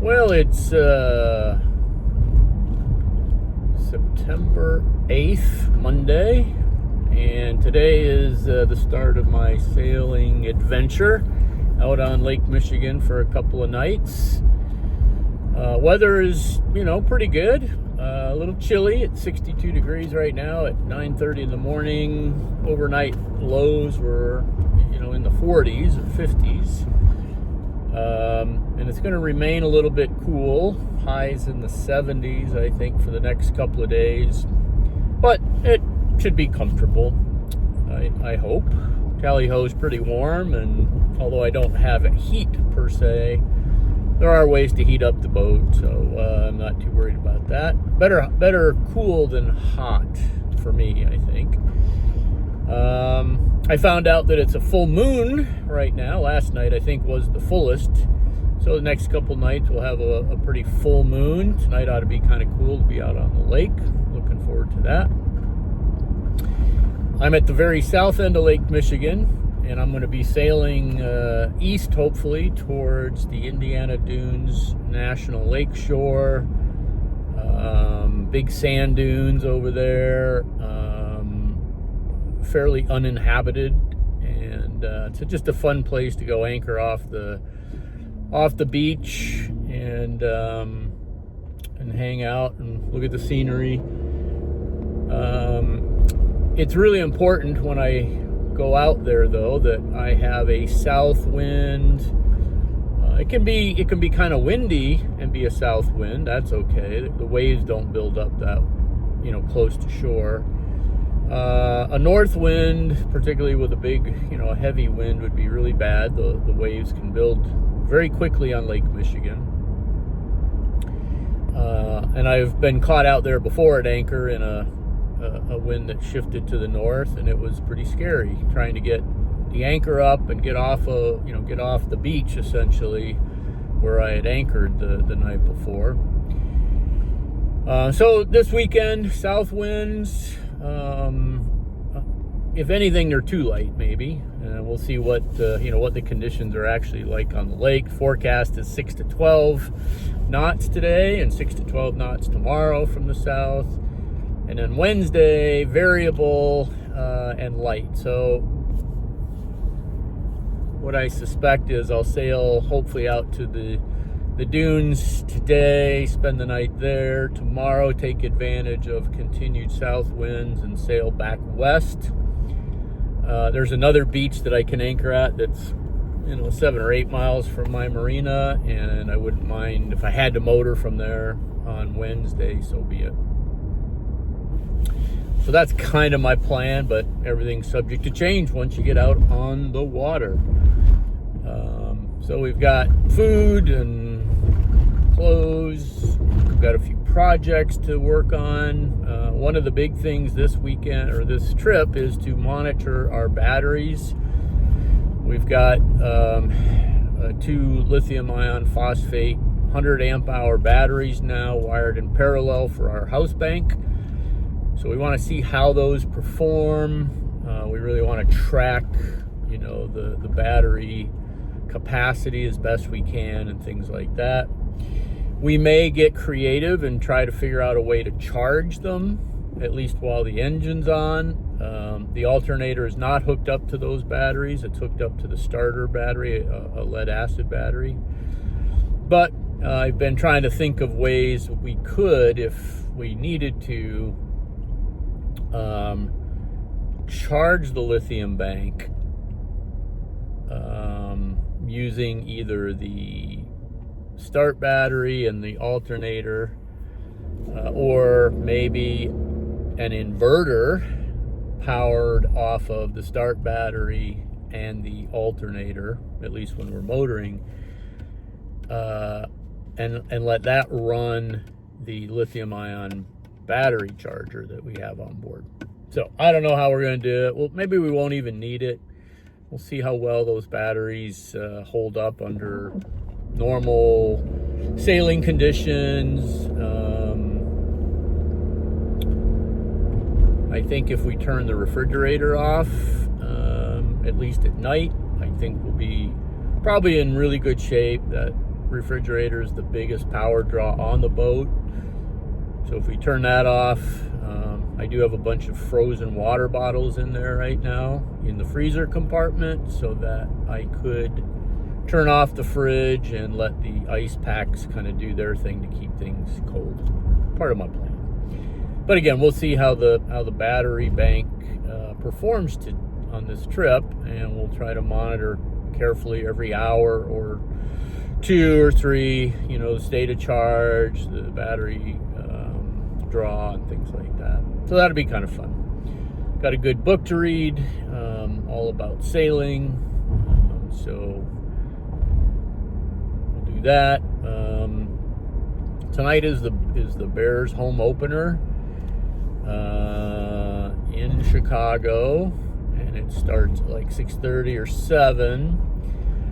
Well, it's September 8th, Monday, and today is the start of my sailing adventure out on Lake Michigan for a couple of nights. Weather is, pretty good. A little chilly. It's 62 degrees right now at 9:30 in the morning. Overnight lows were, in the 40s or 50s. And it's going to remain a little bit cool. Highs in the 70s, I think, for the next couple of days. But it should be comfortable, I hope. Tally-ho's pretty warm, and although I don't have heat per se, there are ways to heat up the boat, so I'm not too worried about that. Better cool than hot for me, I think. I found out that it's a full moon right now. Last night, I think, was the fullest. So the next couple nights, we'll have a pretty full moon. Tonight ought to be kind of cool to be out on the lake. Looking forward to that. I'm at the very south end of Lake Michigan, and I'm going to be sailing east, hopefully, towards the Indiana Dunes National Lake Shore. Big sand dunes over there. Fairly uninhabited, and it's just a fun place to go anchor off the beach and hang out and look at the scenery. It's really important when I go out there, though, that I have a south wind. It can be kind of windy and be a south wind. That's okay. The waves don't build up that close to shore. A north wind, particularly with a big, a heavy wind, would be really bad. The waves can build very quickly on Lake Michigan. And I've been caught out there before at anchor in a wind that shifted to the north, and it was pretty scary trying to get the anchor up and get off the beach, essentially, where I had anchored the night before. So this weekend, south winds. If anything, they're too light, maybe. We'll see what the conditions are actually like on the lake. Forecast is 6 to 12 knots today and 6 to 12 knots tomorrow from the south. And then Wednesday, variable and light. So what I suspect is I'll sail hopefully out to the dunes today, spend the night there. Tomorrow, take advantage of continued south winds and sail back west. There's another beach that I can anchor at that's 7 or 8 miles from my marina, and I wouldn't mind if I had to motor from there on Wednesday, so be it. So that's kind of my plan, but everything's subject to change once you get out on the water. So we've got food and clothes. We've got a few projects to work on. One of the big things this weekend or this trip is to monitor our batteries. We've got 2 lithium ion phosphate 100 amp hour batteries now wired in parallel for our house bank. So we want to see how those perform. We really want to track, the battery capacity as best we can and things like that. We may get creative and try to figure out a way to charge them, at least while the engine's on. The alternator is not hooked up to those batteries. It's hooked up to the starter battery, a lead acid battery. But I've been trying to think of ways we could, if we needed to, charge the lithium bank using either the start battery and the alternator, or maybe an inverter powered off of the start battery and the alternator, at least when we're motoring, and let that run the lithium ion battery charger that we have on board. So I don't know how we're going to do it. Well, maybe we won't even need it. We'll see how well those batteries hold up under normal sailing conditions. I think if we turn the refrigerator off, at least at night, I think we'll be probably in really good shape. That refrigerator is the biggest power draw on the boat. So if we turn that off, I do have a bunch of frozen water bottles in there right now in the freezer compartment, so that I could turn off the fridge and let the ice packs kind of do their thing to keep things cold. Part of my plan. But again, we'll see how the battery bank performs on this trip, and we'll try to monitor carefully every hour or 2 or 3, you know, the state of charge, the battery draw, and things like that. So that'll be kind of fun. Got a good book to read, all about sailing. So we'll do that. Tonight is the Bears home opener in Chicago, and it starts at like 6:30 or 7.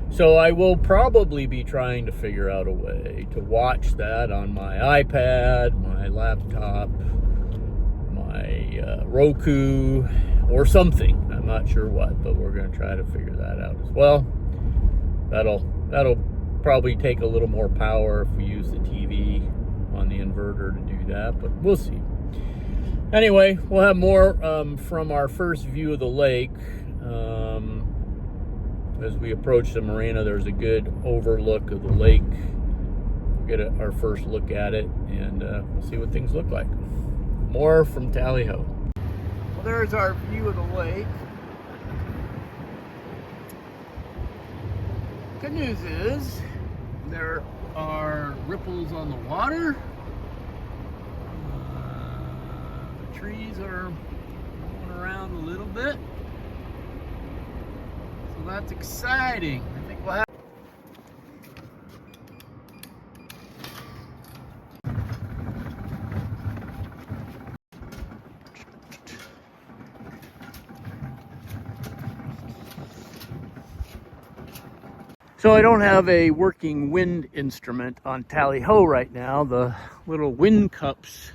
So I will probably be trying to figure out a way to watch that on my iPad, my laptop, my Roku, or something. I'm not sure what, but we're going to try to figure that out as well. That'll probably take a little more power if we use the TV on the inverter to do that, but we'll see. Anyway, we'll have more from our first view of the lake. As we approach the marina, there's a good overlook of the lake. We'll get our first look at it, and we'll see what things look like. More from Tally Ho. Well, there's our view of the lake. Good news is there are ripples on the water. The trees are going around a little bit. So that's exciting. I think we'll have. So I don't have a working wind instrument on Tally Ho right now. The little wind cups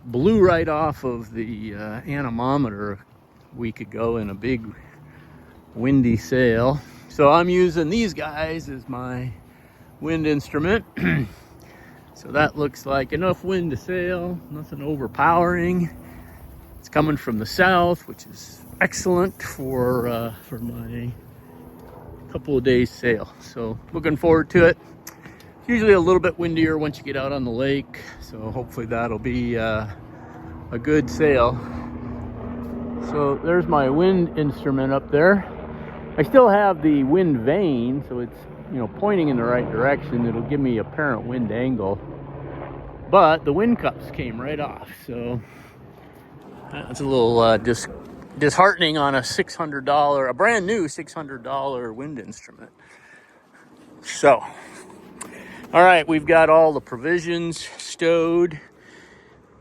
blew right off of the anemometer a week ago in a big windy sail. So I'm using these guys as my wind instrument. So that looks like enough wind to sail, nothing overpowering. It's coming from the south, which is excellent for my couple of days sail. So looking forward to it. It's usually a little bit windier once you get out on the lake, so hopefully that'll be a good sail. So there's my wind instrument up there. I still have the wind vane, so it's, you know, pointing in the right direction. It'll give me apparent wind angle, but the wind cups came right off, so that's a little disheartening on a $600, a brand new $600 wind instrument. So, all right, we've got all the provisions stowed.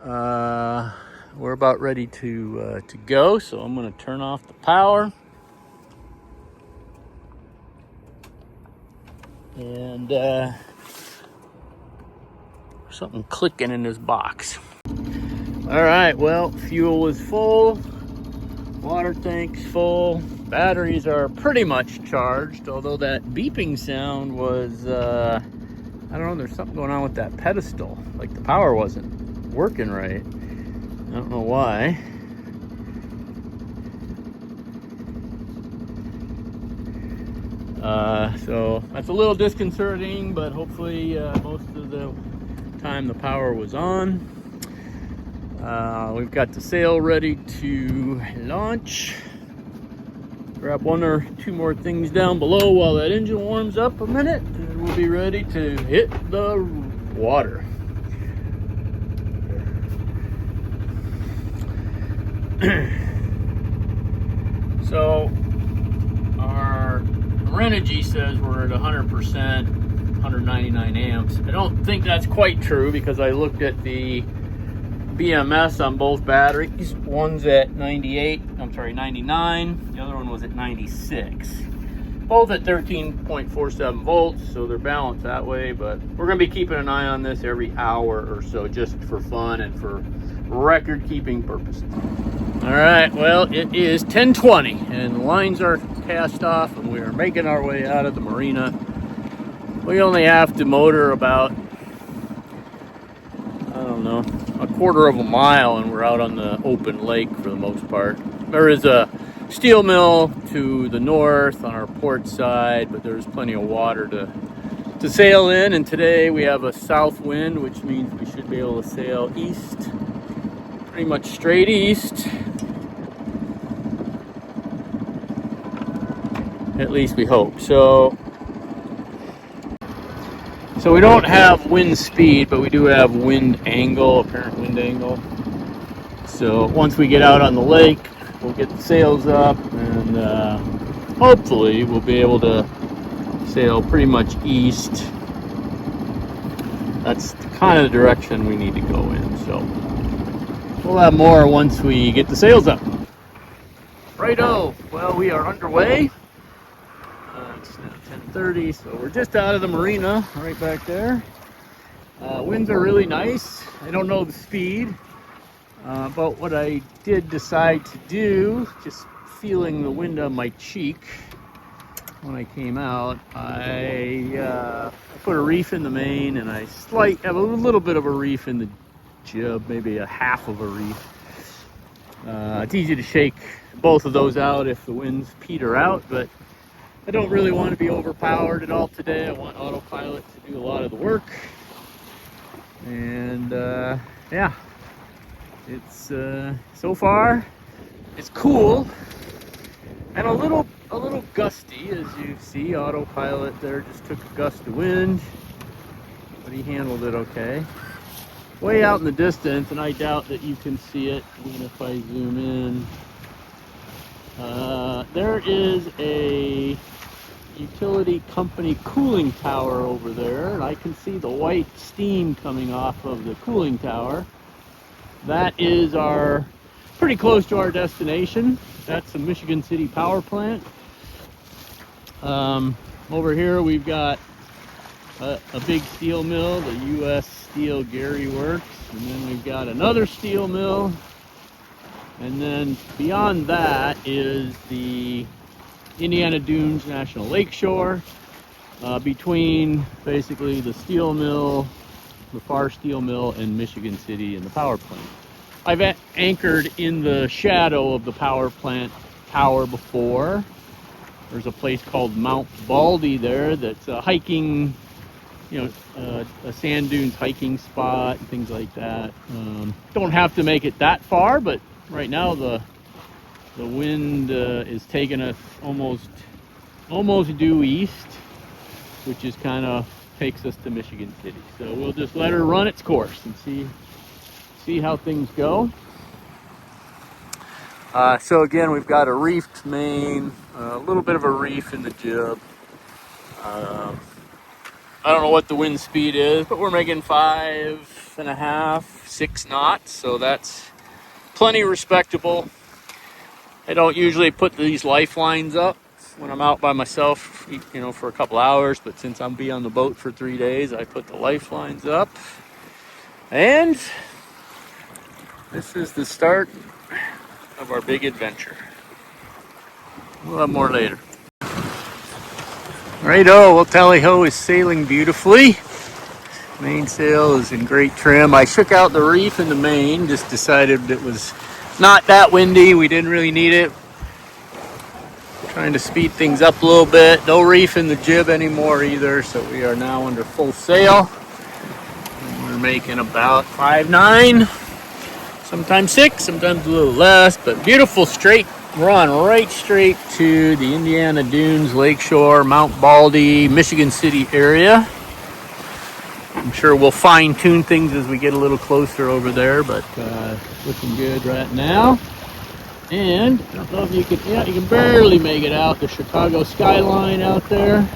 We're about ready to go, so I'm going to turn off the power. And something clicking in this box. All right, well, fuel is full. Water tank's full. Batteries are pretty much charged, although that beeping sound was, I don't know, there's something going on with that pedestal. Like the power wasn't working right. I don't know why. So that's a little disconcerting, but hopefully most of the time the power was on. We've got the sail ready to launch. Grab 1 or 2 more things down below while that engine warms up a minute, and we'll be ready to hit the water. So our Renogy says we're at 100%, 199 amps. I don't think that's quite true, because I looked at the BMS on both batteries. One's at 99, the other one was at 96. Both at 13.47 volts, so they're balanced that way, but we're going to be keeping an eye on this every hour or so, just for fun and for record-keeping purposes. All right, well, it is 10:20, and the lines are cast off, and we are making our way out of the marina. We only have to motor about, I don't know, a quarter of a mile, and we're out on the open lake for the most part. There is a steel mill to the north on our port side, but there's plenty of water to sail in, and today we have a south wind, which means we should be able to sail east, pretty much straight east. At least we hope. So we don't have wind speed, but we do have wind angle, apparent wind angle. So once we get out on the lake, we'll get the sails up, and hopefully we'll be able to sail pretty much east. That's kind of the direction we need to go in. So we'll have more once we get the sails up. Righto, well, we are underway. It's now 10:30, so we're just out of the marina right back there. Winds are really nice. I don't know the speed, but what I did decide to do, just feeling the wind on my cheek when I came out, I put a reef in the main, and I have a little bit of a reef in the jib, maybe a half of a reef. It's easy to shake both of those out if the winds peter out, but I don't really want to be overpowered at all today. I want autopilot to do a lot of the work. And yeah, it's so far it's cool and a little gusty, as you see. Autopilot there just took a gust of wind, but he handled it okay. Way out in the distance, and I doubt that you can see it even if I zoom in, there is a utility company cooling tower over there, and I can see the white steam coming off of the cooling tower. That is pretty close to our destination. That's the Michigan City power plant. Over here we've got a big steel mill, the U.S. Steel Gary Works, and then we've got another steel mill, and then beyond that is the Indiana Dunes National Lakeshore, between basically the steel mill, the Far Steel Mill, and Michigan City and the power plant. I've anchored in the shadow of the power plant tower before. There's a place called Mount Baldy there that's a hiking, a sand dunes hiking spot and things like that. Don't have to make it that far, but right now the wind is taking us almost due east, which is kind of takes us to Michigan City. So we'll just let her run its course and see how things go. So again, we've got a reefed main, a little bit of a reef in the jib. I don't know what the wind speed is, but we're making 5.5, 6 knots, so that's plenty respectable. I don't usually put these lifelines up when I'm out by myself, for a couple hours, but since I'm be on the boat for 3 days, I put the lifelines up. And this is the start of our big adventure. We'll have more later. Righto, well, Tally-ho is sailing beautifully. Mainsail is in great trim. I shook out the reef in the main, just decided it was not that windy. We didn't really need it. Trying to speed things up a little bit. No reef in the jib anymore either, so we are now under full sail. And we're making about 5.9, sometimes 6, sometimes a little less, but beautiful straight run right straight to the Indiana Dunes, Lakeshore, Mount Baldy, Michigan City area. I'm sure we'll fine-tune things as we get a little closer over there, but looking good right now. And I don't know if you can barely make it out, the Chicago skyline out there.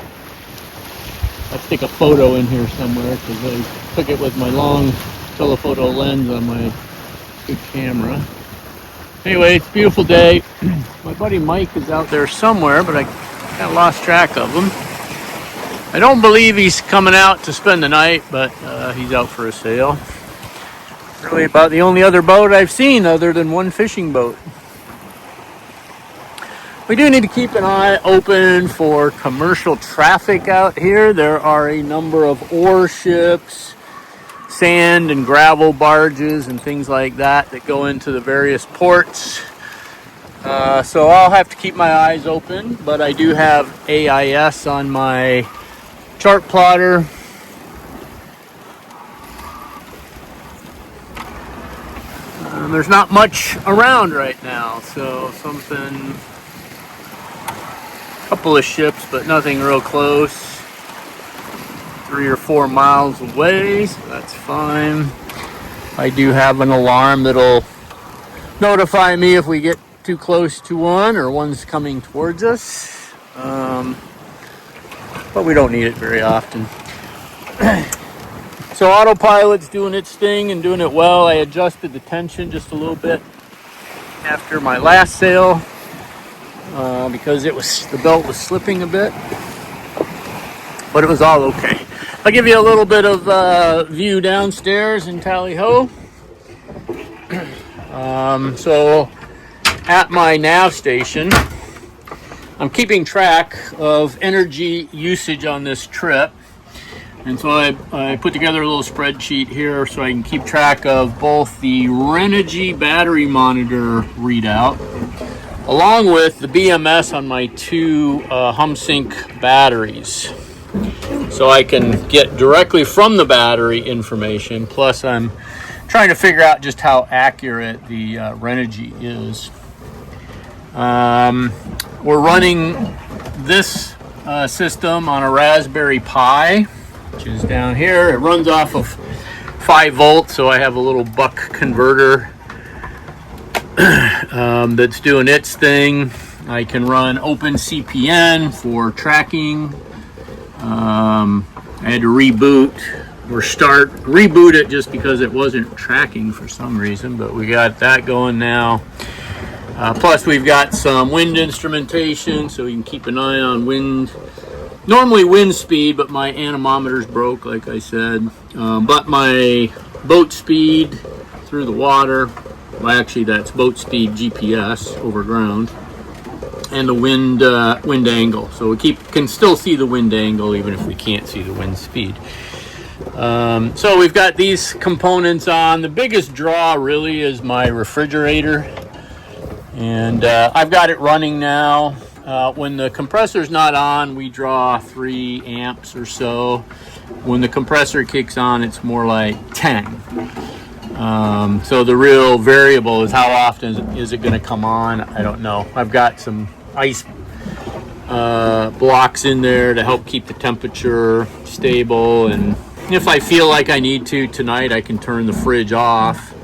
Let's take a photo in here somewhere, because I took it with my long telephoto lens on my good camera. Anyway, it's a beautiful day. My buddy Mike is out there somewhere, but I kind of lost track of him. I don't believe he's coming out to spend the night, but he's out for a sail. Really about the only other boat I've seen other than one fishing boat. We do need to keep an eye open for commercial traffic out here. There are a number of ore ships, sand and gravel barges, and things like that that go into the various ports. So I'll have to keep my eyes open, but I do have AIS on my chart plotter. There's not much around right now, so a couple of ships, but nothing real close. 3 or 4 miles away, so that's fine. I do have an alarm that'll notify me if we get too close to one or one's coming towards us. But we don't need it very often. So autopilot's doing its thing and doing it well. I adjusted the tension just a little bit after my last sail because the belt was slipping a bit, but it was all okay. I'll give you a little bit of view downstairs in Tally-Ho. So at my nav station, I'm keeping track of energy usage on this trip. And so I put together a little spreadsheet here so I can keep track of both the Renogy battery monitor readout along with the BMS on my 2 HumSync batteries. So I can get directly from the battery information, plus I'm trying to figure out just how accurate the Renogy is. We're running this system on a Raspberry Pi, which is down here. It runs off of 5 volts, so I have a little buck converter that's doing its thing. I can run OpenCPN for tracking. I had to reboot it just because it wasn't tracking for some reason, but we got that going now. Plus we've got some wind instrumentation, so we can keep an eye on wind. Normally wind speed, but my anemometer's broke, like I said. But my boat speed through the water, well, actually that's boat speed GPS over ground, and the wind angle. So we can still see the wind angle even if we can't see the wind speed. So we've got these components on. The biggest draw really is my refrigerator, and I've got it running now. When the compressor's not on, we draw 3 amps or so. When the compressor kicks on, it's more like 10. So the real variable is how often is it going to come on. I don't know. I've got some ice blocks in there to help keep the temperature stable, and if I feel like I need to tonight, I can turn the fridge off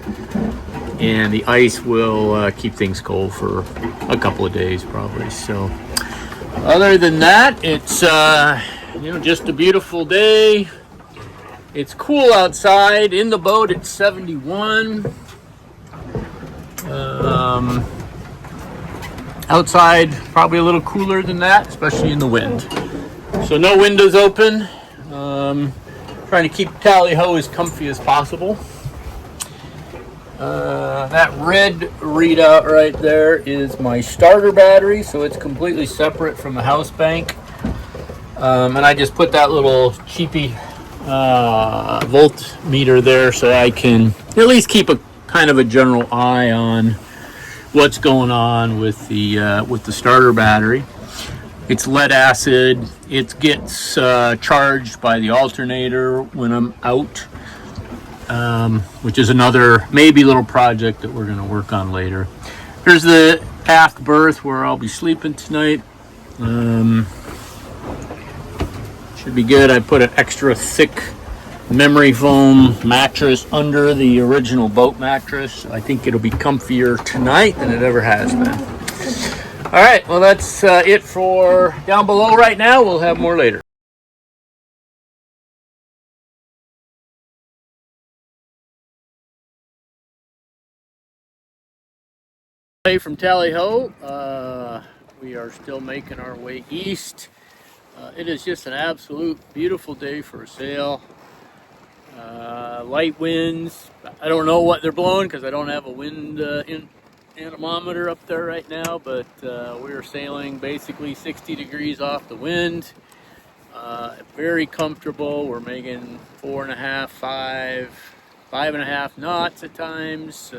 and the ice will keep things cold for a couple of days probably. So other than that, it's just a beautiful day. It's cool outside. In the boat it's 71. Outside probably a little cooler than that, especially in the wind. So no windows open. Trying to keep Tally-Ho as comfy as possible. That red readout right there is my starter battery, so it's completely separate from the house bank. And I just put that little cheapy voltmeter there so I can at least keep a kind of a general eye on what's going on with the starter battery. It's lead acid. It gets charged by the alternator when I'm out, which is another maybe little project that we're going to work on later. Here's the aft berth where I'll be sleeping tonight. Should be good. I put an extra thick memory foam mattress under the original boat mattress. I think it'll be comfier tonight than it ever has been. All right, well, that's it for down below right now. We'll have more later. Hey, from Tally-Ho, we are still making our way east. It is just an absolute beautiful day for a sail. Light winds. I don't know what they're blowing because I don't have a wind anemometer up there right now, but we are sailing basically 60 degrees off the wind. Very comfortable. We're making 4.5, 5.5 knots at times.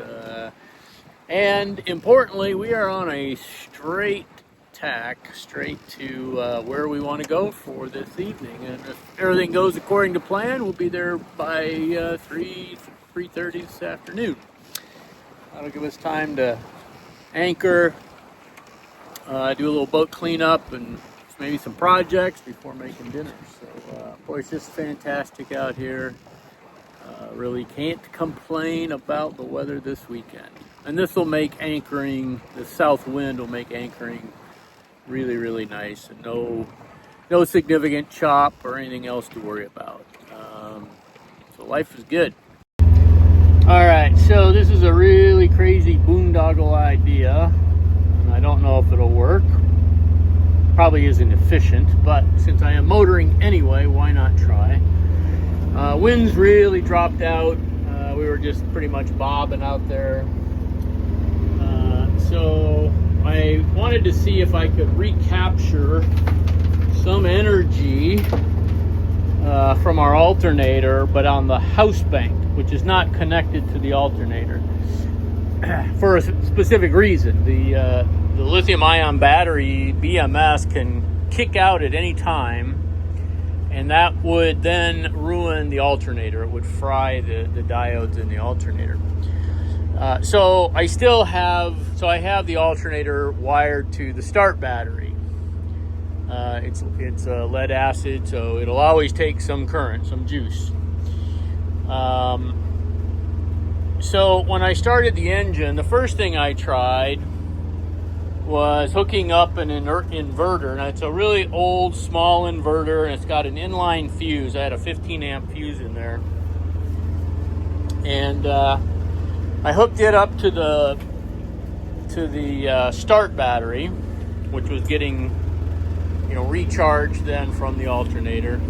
And importantly, we are on a straight tack, straight to where we want to go for this evening. And if everything goes according to plan, we'll be there by 3:30 this afternoon. That'll give us time to anchor, do a little boat cleanup, and maybe some projects before making dinner. So, boy, it's just fantastic out here. Really can't complain about the weather this weekend. And this will make anchoring, the south wind will make anchoring really, really nice, and no significant chop or anything else to worry about. So life is good. All right, so this is a really crazy boondoggle idea. And I don't know if it'll work. Probably isn't efficient, but since I am motoring anyway, why not try? Winds really dropped out. We were just pretty much bobbing out there. So I wanted to see if I could recapture some energy from our alternator, but on the house bank, which is not connected to the alternator, for a specific reason. The lithium-ion battery BMS can kick out at any time, and that would then ruin the alternator. It would fry the diodes in the alternator. So I have the alternator wired to the start battery. It's a lead acid, so it'll always take some current, some juice. So when I started the engine, the first thing I tried was hooking up an inverter. And it's a really old, small inverter, and it's got an inline fuse. I had a 15 amp fuse in there. And I hooked it up to the start battery, which was getting recharged then from the alternator.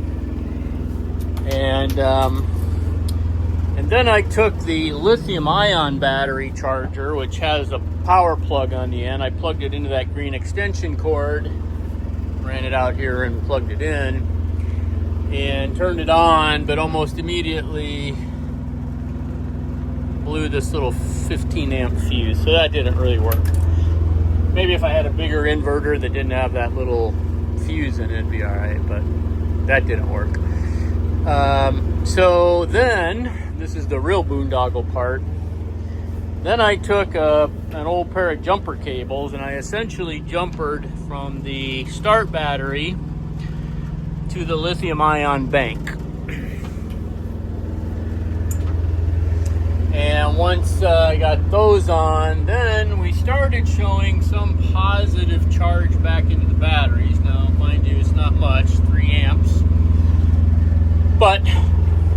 And then I took the lithium-ion battery charger, which has a power plug on the end. I plugged it into that green extension cord, ran it out here and plugged it in, and turned it on, but almost immediately blew this little 15 amp fuse. So that didn't really work. Maybe if I had a bigger inverter that didn't have that little fuse in it, it'd be all right, but that didn't work. So then, this is the real boondoggle part. Then I took an old pair of jumper cables, and I essentially jumpered from the start battery to the lithium-ion bank. And once I got those on, then we started showing some positive charge back into the batteries. Now, mind you, it's not much, 3 amps. But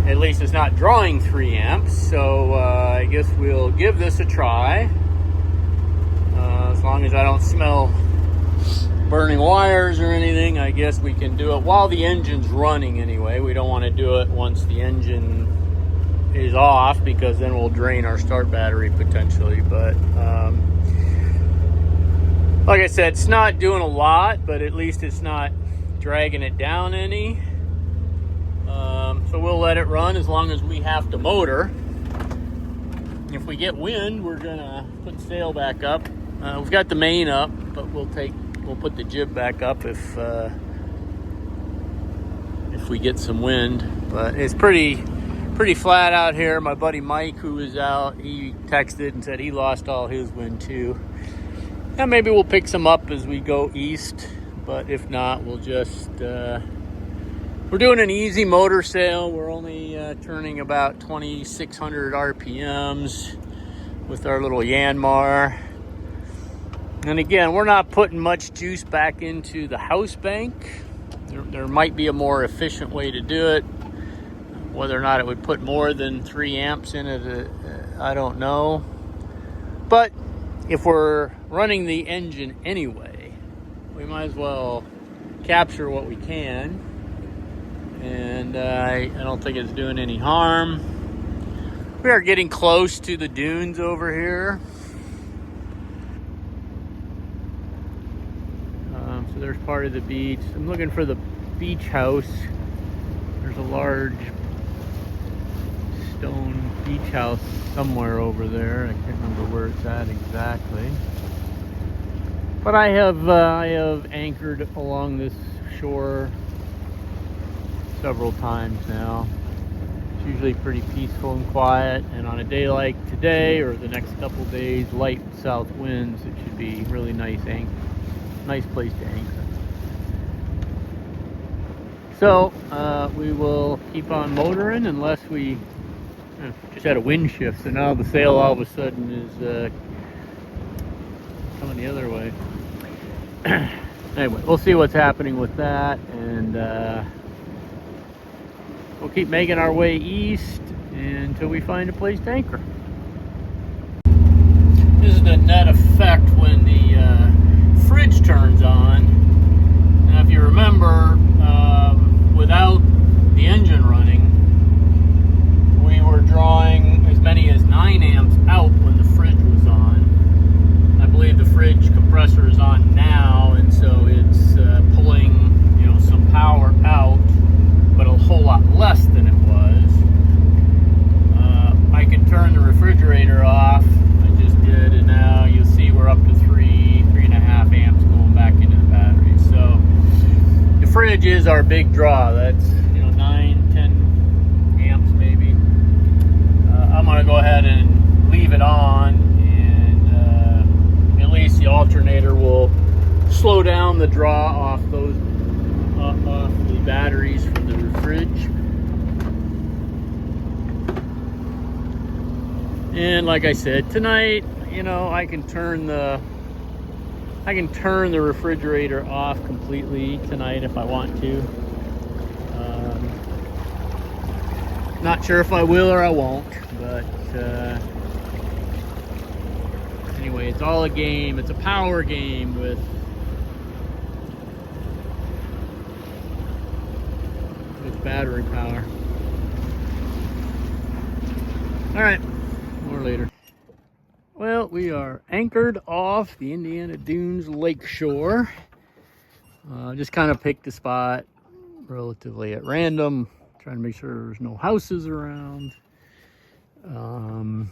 at least it's not drawing 3 amps, so I guess we'll give this a try. As long as I don't smell burning wires or anything, I guess we can do it while the engine's running anyway. We don't want to do it once the engine is off, because then we'll drain our start battery potentially. But like I said, it's not doing a lot, but at least it's not dragging it down any. So we'll let it run as long as we have to motor. If we get wind, we're gonna put the sail back up. We've got the main up, but we'll put the jib back up if we get some wind. But it's pretty flat out here. My buddy Mike, who was out, he texted and said he lost all his wind too. And maybe we'll pick some up as we go east, but if not, we'll just we're doing an easy motor sail. We're only turning about 2,600 RPMs with our little Yanmar. And again, we're not putting much juice back into the house bank. There might be a more efficient way to do it. Whether or not it would put more than 3 amps in it, I don't know. But if we're running the engine anyway, we might as well capture what we can. And I don't think it's doing any harm. We are getting close to the dunes over here. So there's part of the beach. I'm looking for the beach house. There's a large stone beach house somewhere over there. I can't remember where it's at exactly. But I have anchored along this shore several times now. It's usually pretty peaceful and quiet, and on a day like today or the next couple days, light south winds, it should be really nice place to anchor. So we will keep on motoring unless we just had a wind shift, so now the sail all of a sudden is coming the other way. Anyway, we'll see what's happening with that, and we'll keep making our way east until we find a place to anchor. This is the net effect when the fridge turns on. Now, if you remember, without the engine running, we were drawing as many as 9 amps out when the fridge was on. I believe the fridge compressor is on now, and so it's pulling, some power out, but a whole lot less than it was. I can turn the refrigerator off. I just did, and now you'll see we're up to 3.5 amps going back into the battery. So the fridge is our big draw. That's 9-10 amps maybe. I'm gonna go ahead and leave it on, and at least the alternator will slow down the draw off off the batteries from the fridge. And like I said, tonight, I can turn the refrigerator off completely tonight if I want to. Not sure if I will or I won't, but anyway, it's all a game. It's a power game with battery power. All right, more later. Well, we are anchored off the Indiana Dunes lakeshore. Just kind of picked a spot relatively at random, trying to make sure there's no houses around. And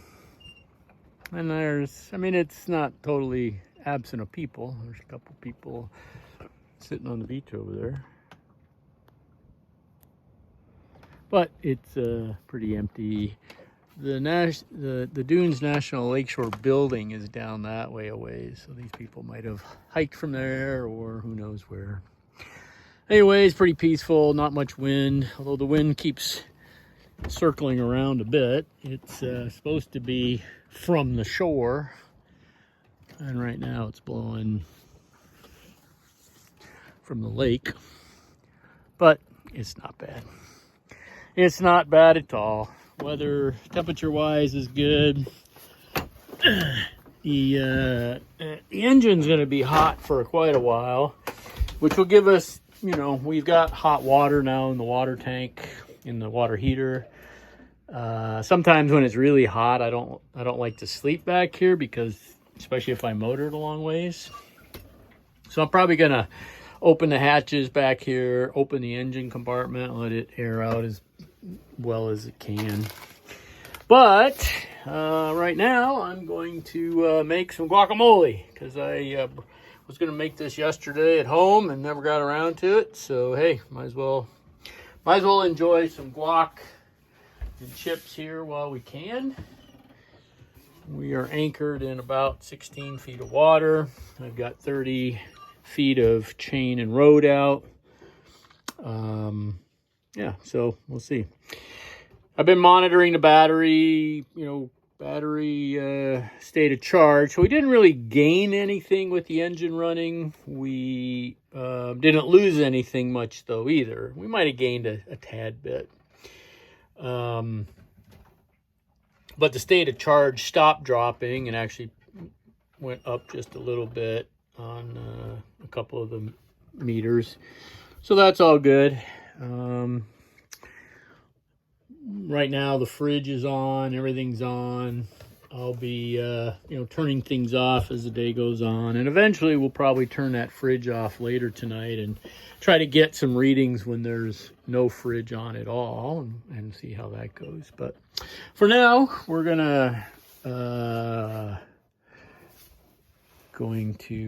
it's not totally absent of people. There's a couple people sitting on the beach over there. But it's pretty empty. The Dunes National Lakeshore building is down that way a ways, so these people might have hiked from there or who knows where. Anyway, it's pretty peaceful, not much wind, although the wind keeps circling around a bit. It's supposed to be from the shore, and right now it's blowing from the lake, but it's not bad. It's not bad at all. Weather, temperature-wise, is good. The engine's going to be hot for quite a while, which will give us, we've got hot water now in the water tank, in the water heater. Sometimes when it's really hot, I don't like to sleep back here because, especially if I motor it a long ways. So I'm probably going to open the hatches back here, open the engine compartment, let it air out as well as it can. But right now I'm going to make some guacamole because I was going to make this yesterday at home and never got around to it. So hey, might as well enjoy some guac and chips here while we can. We are anchored in about 16 feet of water. I've got 30 feet of chain and road out. Yeah, so we'll see. I've been monitoring the battery, state of charge. So we didn't really gain anything with the engine running. We didn't lose anything much though either. We might have gained a tad bit. But the state of charge stopped dropping and actually went up just a little bit on a couple of the meters. So that's all good. Right now the fridge is on, everything's on. I'll be, turning things off as the day goes on. And eventually we'll probably turn that fridge off later tonight and try to get some readings when there's no fridge on at all and see how that goes. But for now, we're going to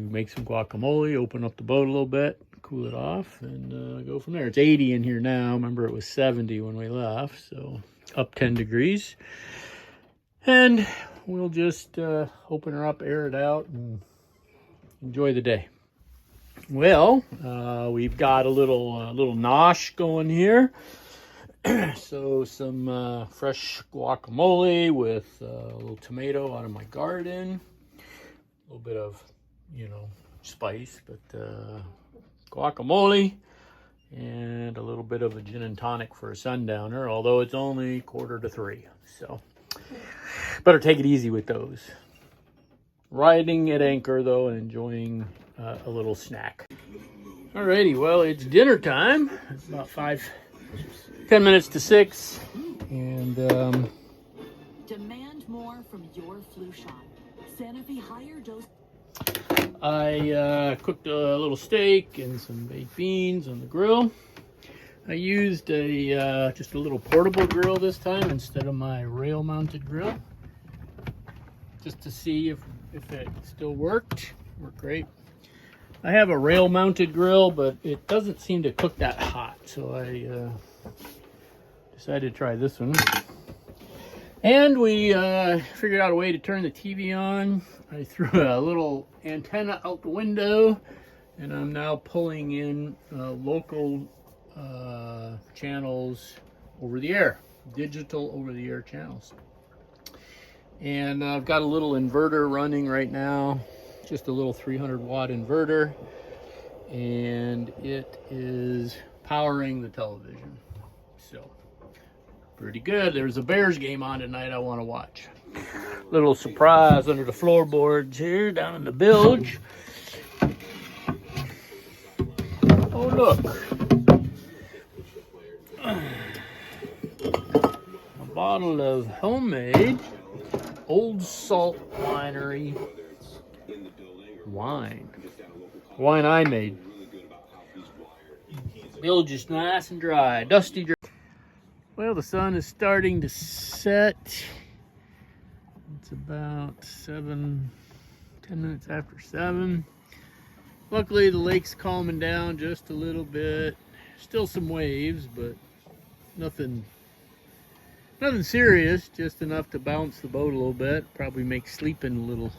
make some guacamole, open up the boat a little bit, cool it off, and go from there. It's 80 in here now. Remember, it was 70 when we left, so up 10 degrees. And we'll just open her up, air it out, and enjoy the day. Well, we've got a little nosh going here. So some fresh guacamole with a little tomato out of my garden. A little bit of, spice, but guacamole. And a little bit of a gin and tonic for a sundowner, although it's only 2:45. So better take it easy with those. Riding at anchor, though, and enjoying a little snack. Alrighty, well, it's dinner time. It's about 10 minutes to 6. And demand more from your flu shot. Sanofi higher dose. I cooked a little steak and some baked beans on the grill. I used just a little portable grill this time instead of my rail-mounted grill, just to see if it still worked. Worked great. I have a rail-mounted grill, but it doesn't seem to cook that hot, so I decided to try this one. And we figured out a way to turn the TV on. I threw a little antenna out the window, and I'm now pulling in local channels over the air, digital over the air channels. And I've got a little inverter running right now, just a little 300 watt inverter, and it is powering the television. So pretty good. There's a Bears game on tonight I want to watch. Little surprise under the floorboards here down in the bilge. Oh, look. A bottle of homemade Old Salt Winery wine. Wine I made. Bilge is nice and dry, dusty dry. Well, the sun is starting to set. It's about 10 minutes after 7. Luckily, the lake's calming down just a little bit. Still some waves, but nothing serious, just enough to bounce the boat a little bit. Probably make sleeping a little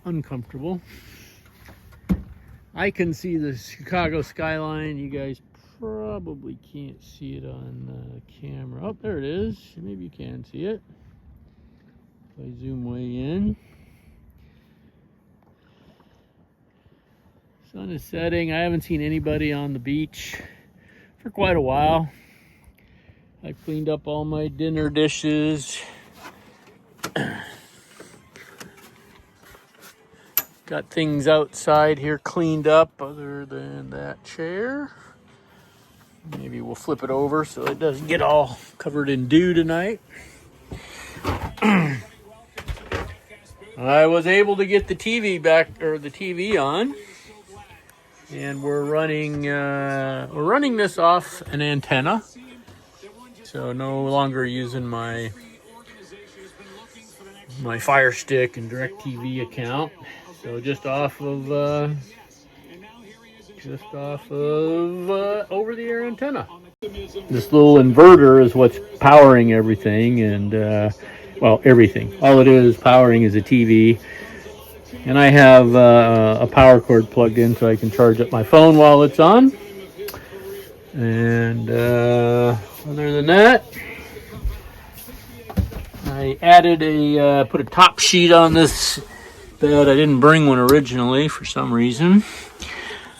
uncomfortable. I can see the Chicago skyline. You guys probably can't see it on camera. Oh, there it is. Maybe you can see it. If I zoom way in. Sun is setting. I haven't seen anybody on the beach for quite a while. I've cleaned up all my dinner dishes. Got things outside here cleaned up other than that chair. Maybe we'll flip it over so it doesn't get all covered in dew tonight. I was able to get the TV on, and we're running this off an antenna, so no longer using my Fire Stick and DirecTV account. So just off of over-the-air antenna. This little inverter is what's powering everything, and everything. All it is powering is a TV, and I have a power cord plugged in so I can charge up my phone while it's on. And other than that, I added put a top sheet on this bed. I didn't bring one originally for some reason.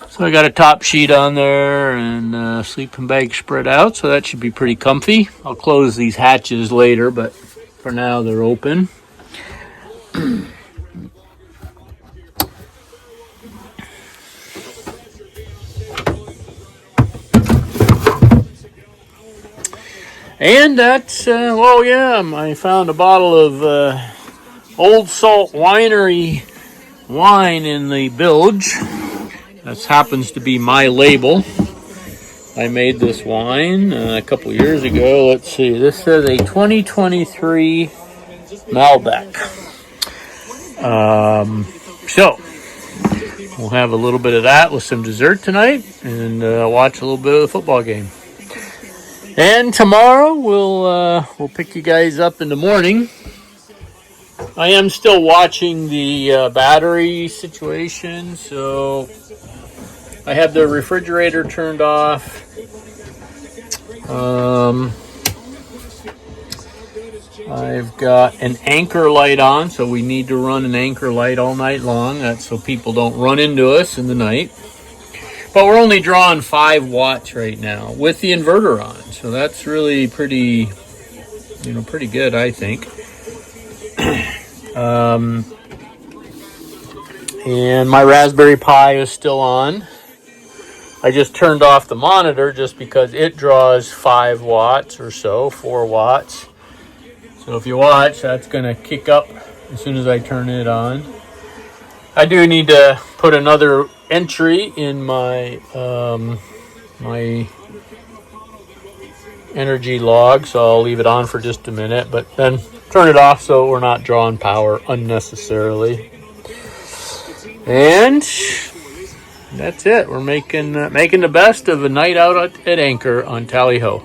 So I got a top sheet on there and sleeping bag spread out, so that should be pretty comfy. I'll close these hatches later, but for now they're open. And that's, oh yeah, I found a bottle of Old Salt Winery wine in the bilge. That happens to be my label. I made this wine a couple years ago. Let's see, this says a 2023 Malbec. So, we'll have a little bit of that with some dessert tonight and watch a little bit of the football game. And tomorrow we'll pick you guys up in the morning. I am still watching the battery situation, so I have the refrigerator turned off. I've got an anchor light on, so we need to run an anchor light all night long. That's so people don't run into us in the night. But we're only drawing 5 watts right now with the inverter on, so that's really pretty good, I think. And my Raspberry Pi is still on. I just turned off the monitor just because it draws 5 watts or so, 4 watts. So if you watch, that's going to kick up as soon as I turn it on. I do need to put another entry in my my energy log, so I'll leave it on for just a minute, but then turn it off so we're not drawing power unnecessarily. And that's it. We're making the best of a night out at Anchor on Tally Ho.